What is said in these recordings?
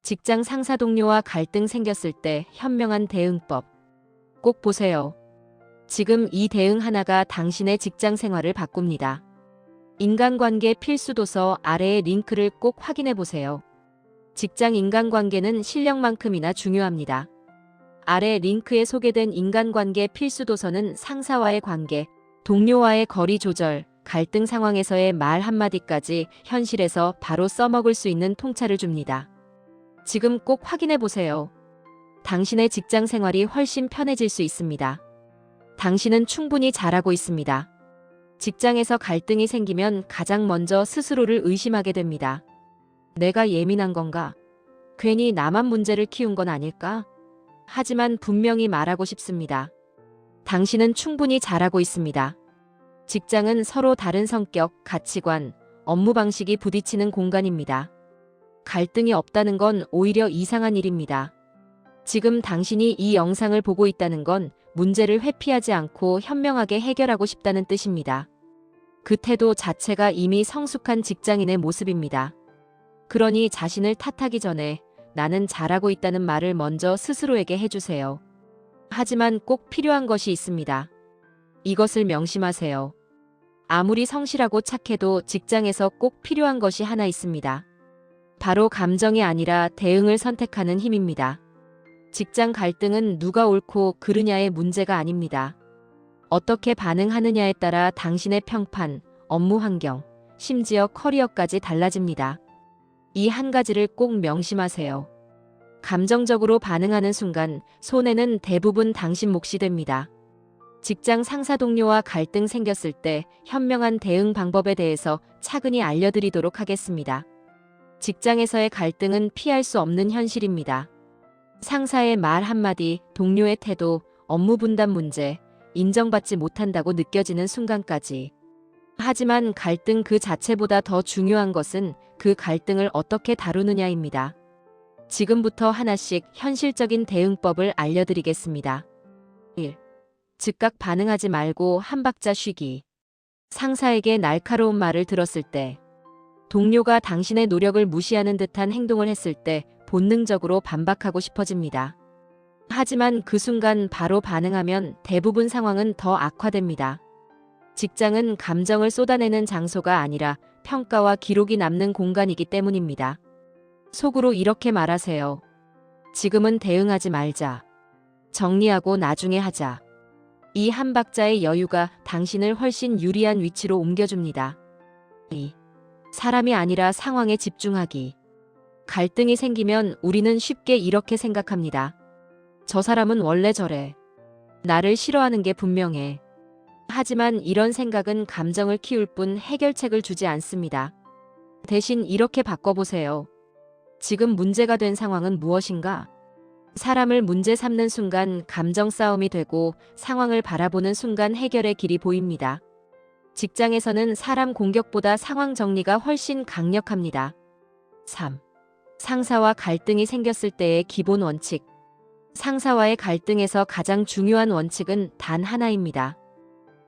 직장 상사 동료와 갈등 생겼을 때 현명한 대응법. 꼭 보세요. 지금 이 대응 하나가 당신의 직장 생활을 바꿉니다. 인간관계 필수 도서 아래의 링크를 꼭 확인해 보세요. 직장 인간관계는 실력만큼이나 중요합니다. 아래 링크에 소개된 인간관계 필수 도서는 상사와의 관계, 동료와의 거리 조절, 갈등 상황에서의 말 한마디까지 현실에서 바로 써먹을 수 있는 통찰을 줍니다. 지금 꼭 확인해 보세요. 당신의 직장 생활이 훨씬 편해질 수 있습니다. 당신은 충분히 잘하고 있습니다. 직장에서 갈등이 생기면 가장 먼저 스스로를 의심하게 됩니다. 내가 예민한 건가? 괜히 나만 문제를 키운 건 아닐까? 하지만 분명히 말하고 싶습니다. 당신은 충분히 잘하고 있습니다. 직장은 서로 다른 성격, 가치관, 업무 방식이 부딪히는 공간입니다. 갈등이 없다는 건 오히려 이상한 일입니다. 지금 당신이 이 영상을 보고 있다는 건 문제를 회피하지 않고 현명하게 해결하고 싶다는 뜻입니다. 그 태도 자체가 이미 성숙한 직장인의 모습입니다. 그러니 자신을 탓하기 전에 나는 잘하고 있다는 말을 먼저 스스로에게 해주세요. 하지만 꼭 필요한 것이 있습니다. 이것을 명심하세요. 아무리 성실하고 착해도 직장에서 꼭 필요한 것이 하나 있습니다. 바로 감정이 아니라 대응을 선택하는 힘입니다. 직장 갈등은 누가 옳고 그르냐의 문제가 아닙니다. 어떻게 반응하느냐에 따라 당신의 평판, 업무 환경, 심지어 커리어까지 달라집니다. 이 한 가지를 꼭 명심하세요. 감정적으로 반응하는 순간 손해는 대부분 당신 몫이 됩니다. 직장 상사 동료와 갈등 생겼을 때 현명한 대응 방법에 대해서 차근히 알려드리도록 하겠습니다. 직장에서의 갈등은 피할 수 없는 현실입니다. 상사의 말 한마디, 동료의 태도, 업무 분담 문제, 인정받지 못한다고 느껴지는 순간까지. 하지만 갈등 그 자체보다 더 중요한 것은 그 갈등을 어떻게 다루느냐입니다. 지금부터 하나씩 현실적인 대응법을 알려드리겠습니다. 1. 즉각 반응하지 말고 한 박자 쉬기. 상사에게 날카로운 말을 들었을 때, 동료가 당신의 노력을 무시하는 듯한 행동을 했을 때 본능적으로 반박하고 싶어집니다. 하지만 그 순간 바로 반응하면 대부분 상황은 더 악화됩니다. 직장은 감정을 쏟아내는 장소가 아니라 평가와 기록이 남는 공간이기 때문입니다. 속으로 이렇게 말하세요. 지금은 대응하지 말자. 정리하고 나중에 하자. 이 한 박자의 여유가 당신을 훨씬 유리한 위치로 옮겨줍니다. 2. 사람이 아니라 상황에 집중하기. 갈등이 생기면 우리는 쉽게 이렇게 생각합니다. 저 사람은 원래 저래. 나를 싫어하는 게 분명해. 하지만 이런 생각은 감정을 키울 뿐 해결책을 주지 않습니다. 대신 이렇게 바꿔보세요. 지금 문제가 된 상황은 무엇인가? 사람을 문제 삼는 순간 감정 싸움이 되고 상황을 바라보는 순간 해결의 길이 보입니다. 직장에서는 사람 공격보다 상황 정리가 훨씬 강력합니다. 3. 상사와 갈등이 생겼을 때의 기본 원칙. 상사와의 갈등에서 가장 중요한 원칙은 단 하나입니다.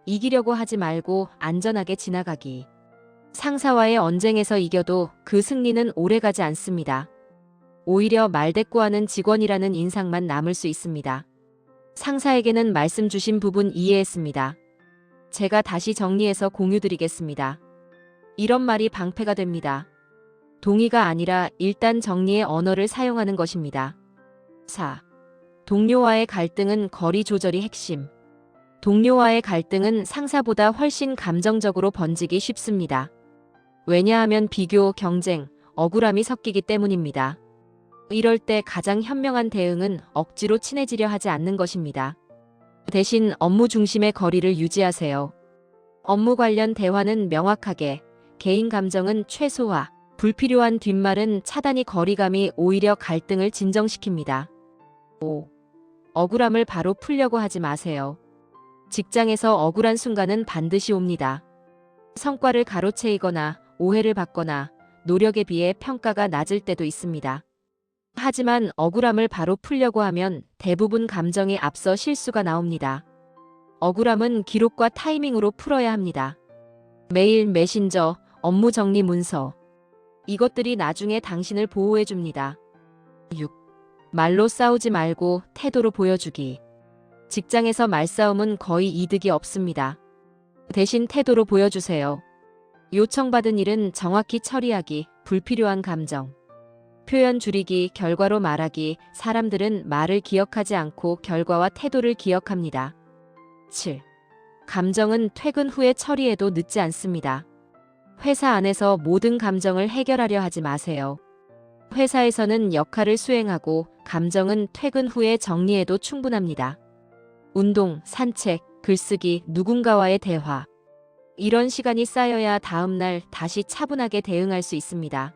이기려고 하지 말고 안전하게 지나가기. 상사와의 언쟁에서 이겨도 그 승리는 오래가지 않습니다. 오히려 말대꾸하는 직원이라는 인상만 남을 수 있습니다. 상사에게는 말씀 주신 부분 이해했습니다. 제가 다시 정리해서 공유드리겠습니다. 이런 말이 방패가 됩니다. 동의가 아니라 일단 정리의 언어를 사용하는 것입니다. 4. 동료와의 갈등은 거리 조절이 핵심. 동료와의 갈등은 상사보다 훨씬 감정적으로 번지기 쉽습니다. 왜냐하면 비교, 경쟁, 억울함이 섞이기 때문입니다. 이럴 때 가장 현명한 대응은 억지로 친해지려 하지 않는 것입니다. 대신 업무 중심의 거리를 유지하세요. 업무 관련 대화는 명확하게, 개인 감정은 최소화, 불필요한 뒷말은 차단이 거리감이 오히려 갈등을 진정시킵니다. 5. 억울함을 바로 풀려고 하지 마세요. 직장에서 억울한 순간은 반드시 옵니다. 성과를 가로채이거나 오해를 받거나 노력에 비해 평가가 낮을 때도 있습니다. 하지만 억울함을 바로 풀려고 하면 대부분 감정에 앞서 실수가 나옵니다. 억울함은 기록과 타이밍으로 풀어야 합니다. 메일, 메신저, 업무 정리 문서. 이것들이 나중에 당신을 보호해 줍니다. 6. 말로 싸우지 말고 태도로 보여주기. 직장에서 말싸움은 거의 이득이 없습니다. 대신 태도로 보여주세요. 요청받은 일은 정확히 처리하기, 불필요한 감정. 표현 줄이기, 결과로 말하기. 사람들은 말을 기억하지 않고 결과와 태도를 기억합니다. 7. 감정은 퇴근 후에 처리해도 늦지 않습니다. 회사 안에서 모든 감정을 해결하려 하지 마세요. 회사에서는 역할을 수행하고 감정은 퇴근 후에 정리해도 충분합니다. 운동, 산책, 글쓰기, 누군가와의 대화. 이런 시간이 쌓여야 다음날 다시 차분하게 대응할 수 있습니다.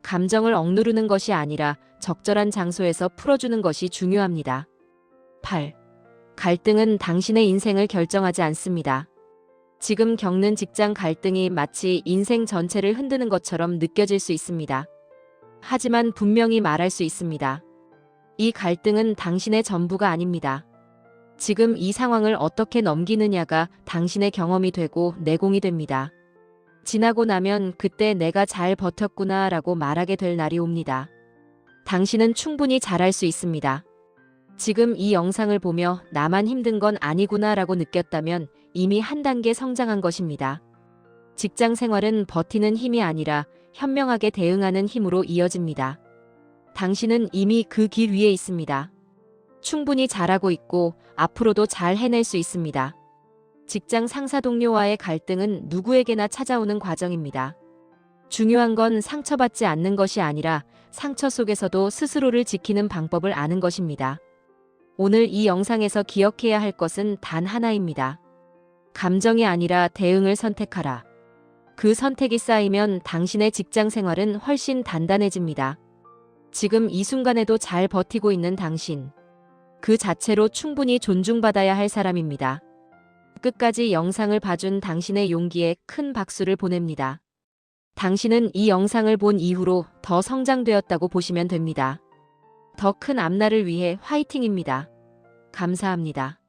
감정을 억누르는 것이 아니라 적절한 장소에서 풀어주는 것이 중요합니다. 8. 갈등은 당신의 인생을 결정하지 않습니다. 지금 겪는 직장 갈등이 마치 인생 전체를 흔드는 것처럼 느껴질 수 있습니다. 하지만 분명히 말할 수 있습니다. 이 갈등은 당신의 전부가 아닙니다. 지금 이 상황을 어떻게 넘기느냐가 당신의 경험이 되고 내공이 됩니다. 지나고 나면 그때 내가 잘 버텼구나 라고 말하게 될 날이 옵니다. 당신은 충분히 잘할 수 있습니다. 지금 이 영상을 보며 나만 힘든 건 아니구나 라고 느꼈다면 이미 한 단계 성장한 것입니다. 직장 생활은 버티는 힘이 아니라 현명하게 대응하는 힘으로 이어집니다. 당신은 이미 그 길 위에 있습니다. 충분히 잘하고 있고 앞으로도 잘 해낼 수 있습니다. 직장 상사 동료와의 갈등은 누구에게나 찾아오는 과정입니다. 중요한 건 상처받지 않는 것이 아니라 상처 속에서도 스스로를 지키는 방법을 아는 것입니다. 오늘 이 영상에서 기억해야 할 것은 단 하나입니다. 감정이 아니라 대응을 선택하라. 그 선택이 쌓이면 당신의 직장 생활은 훨씬 단단해집니다. 지금 이 순간에도 잘 버티고 있는 당신. 그 자체로 충분히 존중받아야 할 사람입니다. 끝까지 영상을 봐준 당신의 용기에 큰 박수를 보냅니다. 당신은 이 영상을 본 이후로 더 성장되었다고 보시면 됩니다. 더 큰 앞날을 위해 화이팅입니다. 감사합니다.